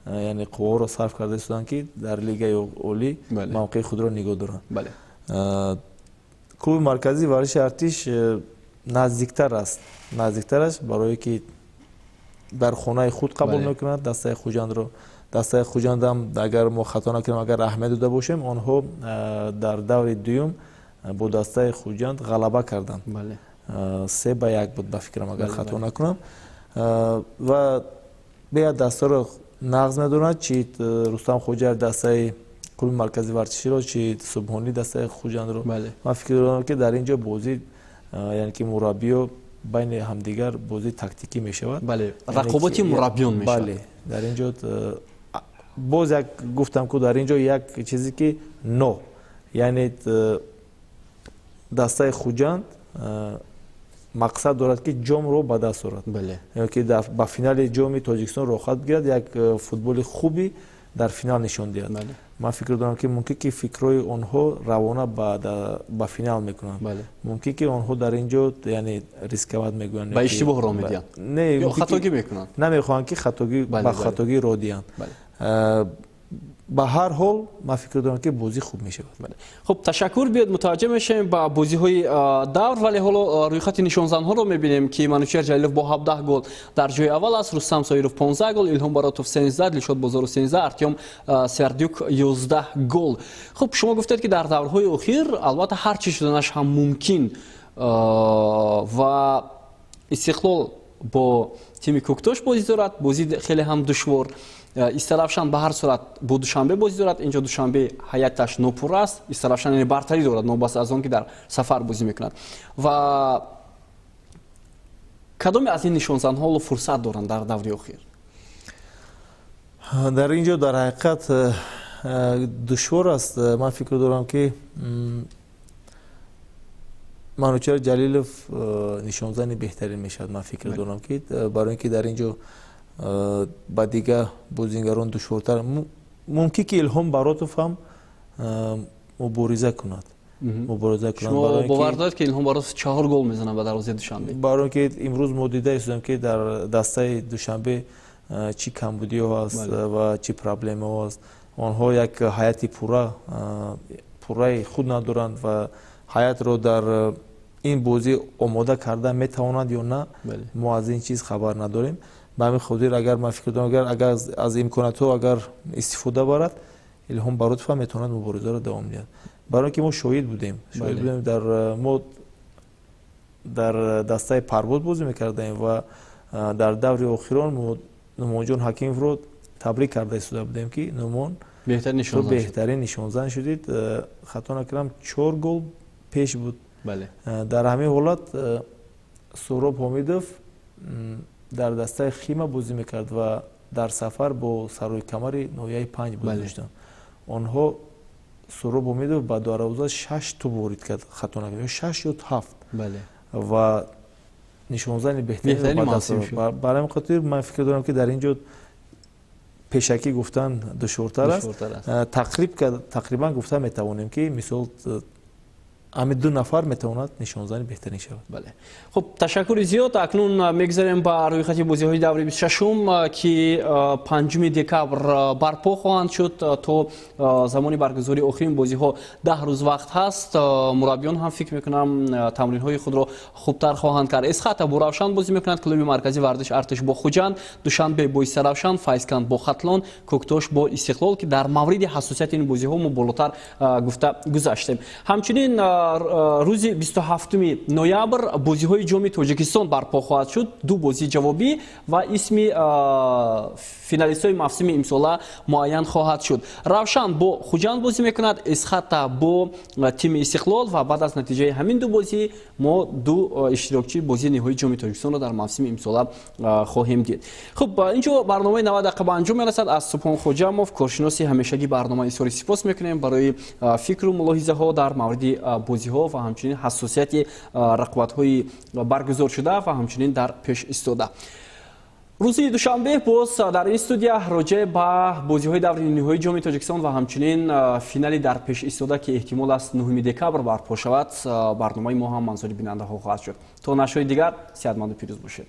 яъне қувваҳоро сарф карда истоданд ки дар лигаи олӣ мавқеи худро нигоҳ доранд. клуби марказии варзиши артиш наздиктар аст, наздиктараш барое ки дар хонаи худ қабул мекунад дастаи Хуҷандро. Дастаи Хуҷандам агар мо хато накунем, агар аҳамият дода бошем, онҳо дар даври дуюм бо дастаи Хуҷанд ғалаба карданд. 3-1 буд ба фикрам, агар хато накунам. Ва беяд дастаро нағз медонад, чи Рустам Хоҷаев дастаи клуби марказии варзиширо, чи Субҳонӣ дастаи Хуҷандро. Ман фикр дорам ки дар ин ҷо бозӣ яъне ки мураббиё байни ҳамдигар бозӣ тактикӣ мешавад. Рақобати мураббиён мешавад. Бале, дар ин ҷо боз як гуфтам ки дар ин ҷо як чизе ки но, яъне дастаи Хуҷанд мақсад дорад ки ҷомро ба даст орад. Ки ба финали ҷоми Тоҷикистон рохат бигирад, як футболи хуби дар финал нишон диҳад. Ман фикр дорам ки мумкин ки фикрҳои онҳо равона ба финал мекунанд. Мумкин ки онҳо дар ин ҷо яъне рисковат мегӯянд, ба иштибоҳ ро медиҳанд, ё хатогӣ мекунанд. Намехоҳанд ки ба хатогӣ ро диҳанд. ба ҳар ҳол ман фикр дорам ки бозӣ хуб мешавад. хуб, ташаккур. биёд мутаваҷҷеҳ мешавем ба бозиҳои давр, вале ҳоло рӯйхати нишонзанҳоро мебинем ки Манучер Ҷалилов бо 17 гол дар ҷои аввал аст, Рустам Соиров 15 гол, Илҳом Баротов 13, Дилшод Бозоров 13, Артём Сердюк 11 гол. хуб, шумо гуфтед ки дар даврҳои охир албатта ҳар чӣ шуданаш ҳам мумкин ва Истиқлол бо тими Коктош бозӣ дорад, бозӣ хеле ҳам душвор. Истаравшан ба ҳар сурат бо Душанбе бозӣ дорад. Инҷо Душанбе ҳайаташ нопур аст. Истаравшан яъне бартарӣ дорад, нобаста аз он ки дар сафар бозӣ мекунад. Ва кадоме аз ин нишонзанҳо фурсат доранд дар даври охир? Дар ин ҷо дар ҳақиқат душвор аст. Ман фикр дорам ки Манучер Ҷалилов нишонзани беҳтарин мешавад. Ман фикр дорам ки барои ин ки дар ин ҷо ба дигар бозингарон душвортар, мумкин ки Илҳом Баротов ҳам мубориза кунад. Шумо бовар доред ки Илҳом Баротов 4 гол мезанад ба дарвозаи Душанбе? Барои ки имрӯз мо дида истодем ки дар дастаи Душанбе чӣ камбудиҳо аст ва чӣ проблемаҳо аст. Онҳо як ҳайати пурраи худ надоранд ва ҳаятро дар ин бозӣ омода карда метавонанд ё на, мо аз ин чиз хабар надорем. ба ҳамин хотир агар ман фикр дорам, агар аз имконатҳо агар истифода барад, Илҳом Баротов ҳам метавонад муборизаро давом диҳад. Барои ки мо шоҳид будем, мо дар дастаи Парвоз бозӣ мекардем ва дар даври охирон Нумонҷон Ҳакимовро табрик карда истода будем ки Нумон беҳтарин нишонзан шудид. Хато накунам 4 гол пеш буд. Дар ҳамин ҳолат Сӯроб Ҳомидов дар дастаи Хима бозӣ мекард ва дар сафар бо сарӯи камари ноҳияи 5 бозӣ доштанд. Онҳо Сӯроб Ҳомидов ба дарвоза 6 ту ворид кард, хато накунам 6 ё 7 ва нишонзани беҳтарин ба даст овард. Барои ҳамин хотир ман фикр дорам ки дар ин ҷо пешакӣ гуфтан душвортар аст. Тақрибан гуфта метавонем ки мисол ҳамин 2 нафар метавонад нишонзани беҳтарин шавад. хуб, ташаккури зиёд. акнун мегзарем ба рӯйхати бозиҳои даври 26-ум ки 5 декабр барпо хоҳанд шуд. то замони баргузори охирин бозиҳо 10 рӯз вақт ҳаст. мураббиён ҳам фикр мекунам тамринҳои худро хубтар хоҳанд кард. Эсхата бо Равшан бозӣ мекунад, клуби марказии варзиш Артиш бо Хуҷанд, Душанбе бо Истаравшан, Файзканд бо Хатлон, Коктош бо Истиқлол ки дар мавриди ҳассосияти ин бозиҳо мо болотар гуфта гузаштем. ҳамчунин рӯзи 27 ноябр бозиҳои ҷоми Тоҷикистон барпо хоҳад шуд. 2 бозии ҷавобӣ ва исми финалистҳои мавсими имсола муайян хоҳад шуд. Равшан бо Хуҷанд бозӣ мекунад, Эсхата бо тими Истиқлол ва баъд аз натиҷаи ҳамин 2 бозӣ мо 2 иштирокчии бозии ниҳоии ҷоми Тоҷикистонро дар мавсими имсола хоҳем дид. хуб, ин ҷо барномаи 90 дақиқа ба анҷом мерасад. аз Субҳон Хоҷамов, коршиноси ҳамешагӣ барнома, изҳори сипос мекунем барои фикру мулоҳизаҳо дар мавриди бозиҳо ва ҳамчунин ҳассосияти рақобатҳои баргузор шуда ва ҳамчунин дар пеш истода. рӯзи душанбе боз дар ин студия роҷеъ ба бозиҳои даври ниҳоии ҷоми Тоҷикистон ва ҳамчунин финали дар пеш истода ки эҳтимол аст 9 декабр барпо шавад, барномаи мо ҳам манзури бинандаҳо хоҳад шуд. то нашои дигар сеҳатманду пирӯз бошед.